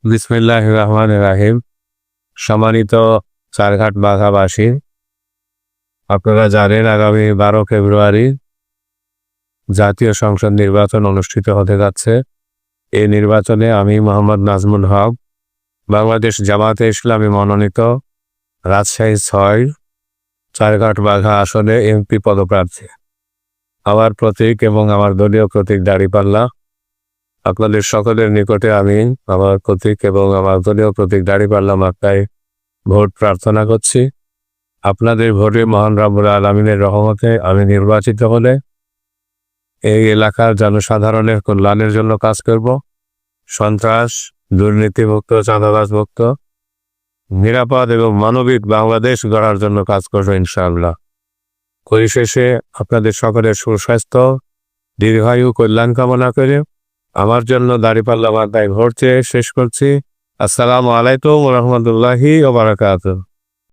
বিসমিল্লাহির রহমানির রহিম। সম্মানিত চারঘাট বাঘাবাসী, আপনারা জানেন আগামী 12 ফেব্রুয়ারি জাতীয় সংসদ নির্বাচন অনুষ্ঠিত হতে যাচ্ছে। এই নির্বাচনে আমি মোহাম্মদ নাজমুল হক, বাংলাদেশ জামায়াতে ইসলামী মনোনীত রাজশাহী 6 চারঘাট বাঘা আসনে এমপি পদপ্রার্থী। আমার প্রতীক এবং আমার দলীয় প্রতীক দাঁড়িপাল্লা। আপনাদের সকলের নিকটে আমি আমার প্রতীক এবং আমার দলীয় প্রতীক দাঁড়িপাল্লা মার্কায় ভোট প্রার্থনা করছি। আপনাদের ভোটে মহান রব্বুল আলামিনের রহমতে আমি নির্বাচিত হলে এই এলাকার জনসাধারণের কল্যাণের জন্য কাজ করব। সন্ত্রাস, দুর্নীতিমুক্ত, চাঁদাবাজমুক্ত, নিরাপদ এবং মানবিক বাংলাদেশ গড়ার জন্য কাজ করব ইনশাআল্লাহ। পরিশেষে আপনাদের সকলের সুস্বাস্থ্য, দীর্ঘায়ু, কল্যাণ কামনা করে আমার জন্য দাঁড়িপাল্লা মার্কায় ভোট চেয়ে শেষ করছি। আসসালামু আলাইকুম ওয়া রাহমাতুল্লাহি ওয়া বারাকাতুহু।